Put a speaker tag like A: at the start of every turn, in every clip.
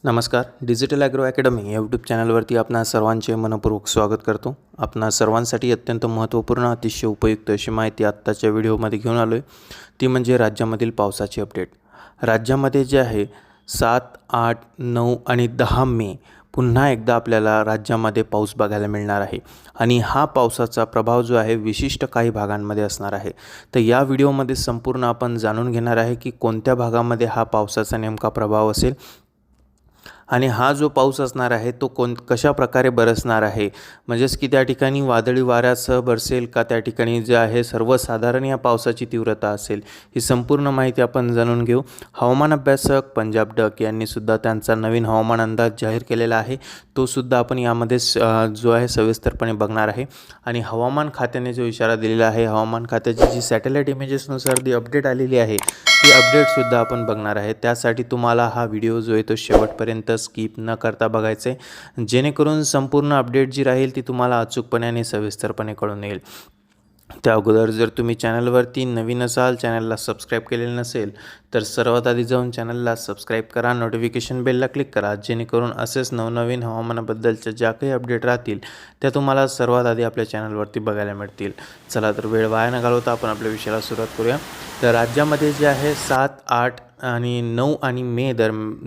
A: नमस्कार. Digital agro academy या YouTube चॅनलवरती आपणा सर्वांचे मनपूर्वक स्वागत करतो. आपणा सर्वांसाठी अत्यंत महत्त्वपूर्ण अतिशय उपयुक्त अशी माहिती आत्ताच्या व्हिडिओमध्ये घेऊन आलो आहे. ती म्हणजे राज्यामधील पावसाची अपडेट. राज्यामध्ये जे आहे 7, 8, 9 आणि 10 मे पुन्हा एकदा आपल्याला राज्यामध्ये पाऊस बघायला मिळणार आहे आणि हा पावसाचा प्रभाव जो आहे विशिष्ट काही भागांमध्ये असणार आहे. तर या व्हिडिओमध्ये संपूर्ण आपण जाणून घेणार आहे की कोणत्या भागामध्ये हा पावसाचा नेमका प्रभाव असेल आणि हा जो पाऊस असणार आहे तो कशा प्रकारे बरसणार आहे, म्हणजेच की त्या ठिकाणी वादळी वाऱ्यासह बरसेल का त्या ठिकाणी जे आहे सर्वसाधारण या पावसाची तीव्रता असेल, ही संपूर्ण माहिती आपण जाणून घेऊ. हवामान अभ्यासक पंजाब डक यांनी सुद्धा त्यांचा नवीन हवामान अंदाज जाहीर केलेला आहे. तो सुद्धा आपण यामध्ये जो आहे सविस्तरपणे बघणार आहे. आणि हवामान खात्याने जो इशारा दिलेला आहे, हवामान खात्याची जी सॅटेलाईट इमेजेसनुसार जी अपडेट आलेली आहे ती अपडेटसुद्धा आपण बघणार आहे. त्यासाठी तुम्हाला हा व्हिडिओ जो आहे तो शेवटपर्यंत स्किप न करता बघायचं आहे, जेणेकरून संपूर्ण अपडेट जी राहील ती तुम्हाला अचूकपणे आणि सविस्तरपणे कळून येईल. त्या अगोदर जर तुम्ही चॅनलवरती नवीन असाल, चॅनलला सबस्क्राईब केलेलं नसेल तर सर्वात आधी जाऊन चॅनलला सबस्क्राईब करा, नोटिफिकेशन बेलला क्लिक करा, जेणेकरून असेच नवनवीन हवामानाबद्दलच्या ज्या काही अपडेट राहतील त्या तुम्हाला सर्वात आधी आपल्या चॅनलवरती बघायला मिळतील. चला तर वेळ वाया न घालवता आपण आपल्या विषयाला सुरुवात करूया. तर राज्यामध्ये जे आहे 7, 8 आणि 9 आणि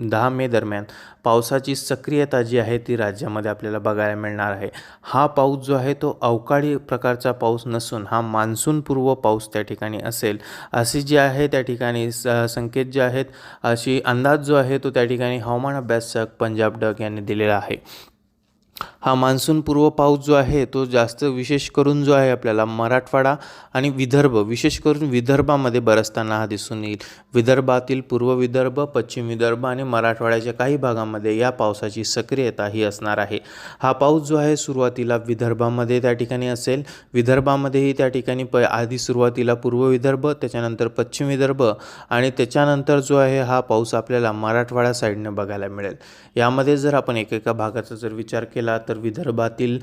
A: 10 मे दरम्यान पावसाची सक्रियता जी आहे ती राज्यामध्ये आपल्याला बघायला मिळणार आहे. हा पाऊस जो आहे तो अवकाळी प्रकारचा पाऊस नसून हा मान्सूनपूर्व पाऊस त्या ठिकाणी असेल, अशी जी आहे त्या ठिकाणी संकेत जे आहेत, अशी अंदाज जो आहे तो त्या ठिकाणी हवामान अभ्यासक पंजाब डक यांनी दिलेला आहे. हा मान्सूनपूर्व पाऊस जो आहे तो जास्त विशेष करून जो आहे आपल्याला मराठवाडा आणि विदर्भ, विशेष करून विदर्भामध्ये बरसताना हा दिसून येईल. विदर्भातील पूर्व विदर्भ, पश्चिम विदर्भ आणि मराठवाड्याच्या काही भागामध्ये या पावसाची सक्रियता ही असणार आहे. हा पाऊस जो आहे सुरुवातीला विदर्भामध्ये त्या ठिकाणी असेल. विदर्भामध्येही त्या ठिकाणी आधी सुरुवातीला पूर्व विदर्भ, त्याच्यानंतर पश्चिम विदर्भ आणि त्याच्यानंतर जो आहे हा पाऊस आपल्याला मराठवाडा साईडने बघायला मिळेल. यामध्ये जर आपण एकेका भागाचा जर विचार केला तर विदर्भातील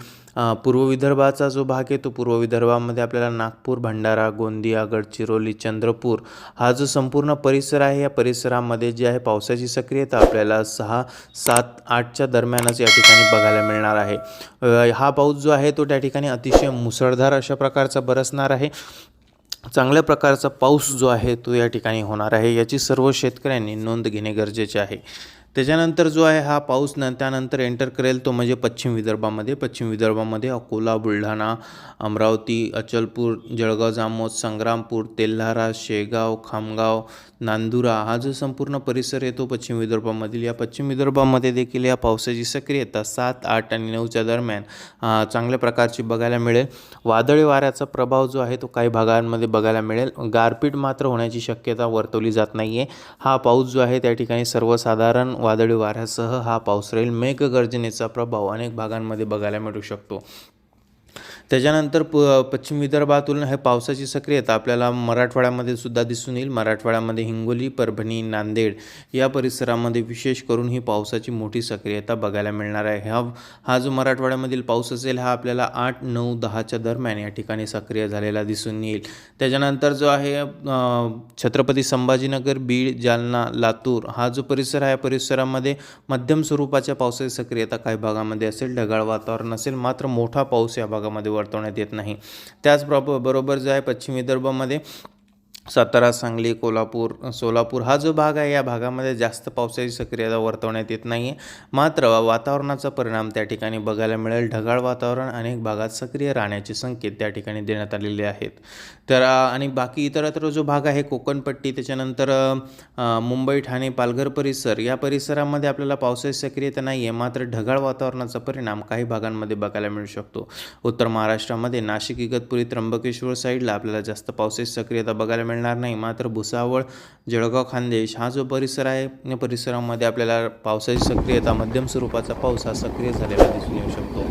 A: पूर्व विदर्भाचा जो भाग आहे तो पूर्व विदर्भामध्ये आपल्याला नागपूर, भंडारा, गोंदिया, गडचिरोली, चंद्रपूर हा जो संपूर्ण परिसर आहे, या परिसरामध्ये जी आहे पावसाची सक्रियता आपल्याला 6, 7, 8च्या दरम्यानच या ठिकाणी बघायला मिळणार आहे. हा पाऊस जो आहे तो त्या ठिकाणी अतिशय मुसळधार अशा प्रकारचा बरसणार आहे. चांगल्या प्रकारचा पाऊस जो आहे तो या ठिकाणी होणार आहे, याची सर्व शेतकऱ्यांनी नोंद घेणे गरजेचे आहे. त्याच्यानंतर जो आहे हा पाऊस त्यानंतर एंटर करेल तो म्हणजे पश्चिम विदर्भामध्ये. पश्चिम विदर्भामध्ये अकोला, बुलढाणा, अमरावती, अचलपूर, जळगाव, जामोद, संग्रामपूर, तेल्हारा, शेगाव, खामगाव, नांदुरा हा जो संपूर्ण परिसर आहे तो पश्चिम विदर्भामधील. या पश्चिम विदर्भामध्ये देखील या पावसाची सक्रियता 7, 8 आणि 9च्या दरम्यान चांगल्या प्रकारची बघायला मिळेल. वादळी वाऱ्याचा प्रभाव जो आहे तो काही भागांमध्ये बघायला मिळेल. गारपीट मात्र होण्याची शक्यता वर्तवली जात नाही आहे. हा पाऊस जो आहे त्या ठिकाणी सर्वसाधारण वादळी वाऱ्यासह हा पाऊस राहील. मेघगर्जनेचा प्रभाव अनेक भागांमध्ये बघायला मिळू शकतो. त्याच्यानंतर पश्चिम विदर्भातून हे पावसाची सक्रियता आपल्याला मराठवाड्यामध्ये सुद्धा दिसून येईल. मराठवाड्यामध्ये हिंगोली, परभणी, नांदेड या परिसरामध्ये विशेष करून ही पावसाची मोठी सक्रियता बघायला मिळणार आहे. हा जो मराठवाड्यामधील पाऊस असेल हा आपल्याला 8, 9, 10च्या दरम्यान या ठिकाणी सक्रिय झालेला दिसून येईल. त्याच्यानंतर जो आहे छत्रपती संभाजीनगर, बीड, जालना, लातूर हा जो परिसर आहे, या परिसरामध्ये मध्यम स्वरूपाच्या पावसाची सक्रियता काही भागामध्ये असेल. ढगाळ वातावरण असेल, मात्र मोठा पाऊस या भागामध्ये वर्तवण्यात येत नाही. त्याचबरोबर जो आहे पश्चिम विदर्भामध्ये सातारा, सांगली, कोल्हापूर, सोलापूर हा जो भाग आहे या भागामध्ये जास्त पावसाची सक्रियता वर्तवण्यात येत नाही आहे. मात्र वातावरणाचा परिणाम त्या ठिकाणी बघायला मिळेल. ढगाळ वातावरण अनेक भागात सक्रिय राहण्याचे संकेत त्या ठिकाणी देण्यात आलेले आहेत. तर आणि बाकी इतरत्र जो भाग आहे कोकणपट्टी, त्याच्यानंतर मुंबई, ठाणे, पालघर परिसर या परिसरामध्ये आपल्याला पावसाची सक्रियता नाही आहे, मात्र ढगाळ वातावरणाचा परिणाम काही भागांमध्ये बघायला मिळू शकतो. उत्तर महाराष्ट्रामध्ये नाशिक, इगतपुरी, त्र्यंबकेश्वर साईडला आपल्याला जास्त पावसाची सक्रियता बघायला मिळणार नाही, मात्र भुसावळ, जळगाव, खान्देश हा जो परिसर आहे या परिसरामध्ये आपल्याला पावसाची सक्रियता मध्यम स्वरूपाचा पाऊस हा सक्रिय झालेला दिसून येऊ शकतो.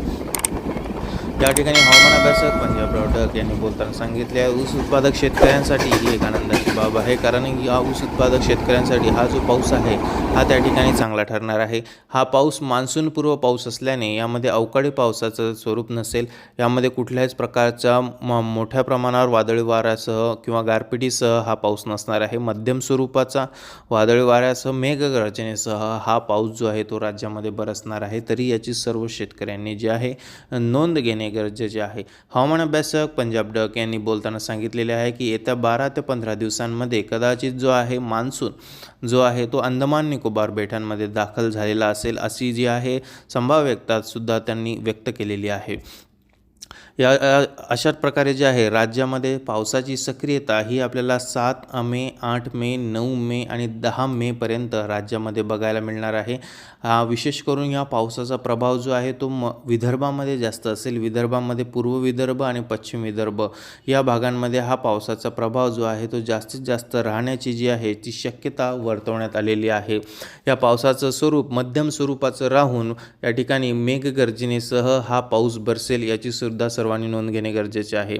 A: या ठिकाणी हवामान अभ्यासक पंजाब राव यांनी बोलताना सांगितले आहे, ऊस उत्पादक शेतकऱ्यांसाठी ही एक आनंदाची बाब आहे, कारण या ऊस उत्पादक शेतकऱ्यांसाठी हा जो पाऊस आहे हा त्या ठिकाणी चांगला ठरणार आहे. हा पाऊस मान्सूनपूर्व पाऊस असल्याने यामध्ये अवकाळी पावसाचं स्वरूप नसेल. यामध्ये कुठल्याच प्रकारचा मोठ्या प्रमाणावर वादळी वाऱ्यासह किंवा गारपिटीसह हा पाऊस नसणार आहे. मध्यम स्वरूपाचा वादळी वाऱ्यासह मेघगर्जनेसह हा पाऊस जो आहे तो राज्यामध्ये बरसणार आहे. तरी याची सर्व शेतकऱ्यांनी जे आहे नोंद घेणे गरजेचे आहे. हवामान अभ्यासक पंजाब डक यांनी बोलताना सांगितलेले आहे की येत्या 12 ते 15 दिवसांमध्ये कदाचित जो आहे मान्सून जो आहे तो अंदमान निकोबार बेटांमध्ये दाखल झालेला असेल, अशी जी आहे संभाव्यता सुद्धा त्यांनी व्यक्त केलेली आहे. अशाच प्रकारे जे आहे राज्यामध्ये पावसाची सक्रियता ही आपल्याला 7 मे, 8 मे, 9 मे आणि 10 मेपर्यंत राज्यामध्ये बघायला मिळणार आहे. विशेष करून या पावसाचा प्रभाव जो आहे तो विदर्भामध्ये जास्त असेल. विदर्भामध्ये पूर्व विदर्भ आणि पश्चिम विदर्भ या भागांमध्ये हा पावसाचा प्रभाव जो आहे तो जास्तीत जास्त राहण्याची जी आहे ती शक्यता वर्तवण्यात आलेली आहे. या पावसाचं स्वरूप मध्यम स्वरूपाचं राहून या ठिकाणी मेघगर्जनेसह हा पाऊस बरसेल, याची सुद्धा सर्वांनी नोंद घेणे गरजेचे आहे.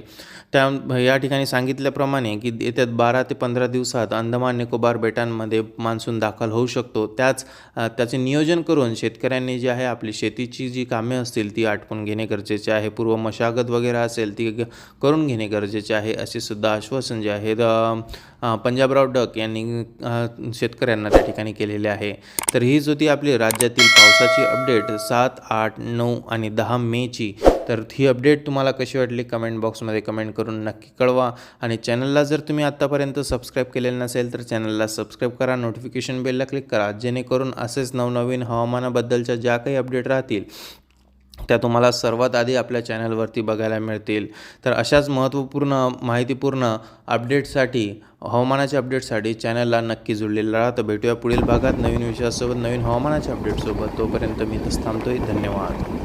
A: या ठिकाणी सांगितल्याप्रमाणे की येत्या 12 ते 15 दिवसात अंदमान निकोबार बेटांमध्ये मान्सून दाखल होऊ शकतो. त्याचे नियोजन करून शेतकऱ्यांनी जी आहे आपली शेतीची जी कामे असतील ती आटपून घेणे गरजेचे आहे. पूर्व मशागत वगैरे असेल ती करून घेणे गरजेचे आहे, असे सुद्धा आश्वासन जे आहे पंजाबराव डक यांनी शेतकऱ्यांना त्या ठिकाणी केलेले आहे. तर हीच होती आपली राज्यातील पावसाची अपडेट 7, 8, 9 आणि 10 मेची. तर ही अपडेट तुम्हाला कशी वाटली कमेंट बॉक्समध्ये कमेंट करून नक्की कळवा. आणि चॅनलला जर तुम्ही आत्तापर्यंत सबस्क्राईब केलेलं नसेल तर चॅनलला सबस्क्राईब करा, नोटिफिकेशन बेलला क्लिक करा, जेणेकरून असेच नवनवीन हवामानाबद्दलच्या ज्या काही अपडेट राहतील त्या तुम्हाला सर्वात आधी आपल्या चॅनलवरती बघायला मिळतील. तर अशाच महत्त्वपूर्ण माहितीपूर्ण अपडेटसाठी हवामानाच्या अपडेटसाठी चॅनलला नक्की जुळलेलं राहा. तर भेटूया पुढील भागात नवीन विषयासोबत, नवीन हवामानाच्या अपडेटसोबत. तोपर्यंत मी इथंच थांबतोय. धन्यवाद.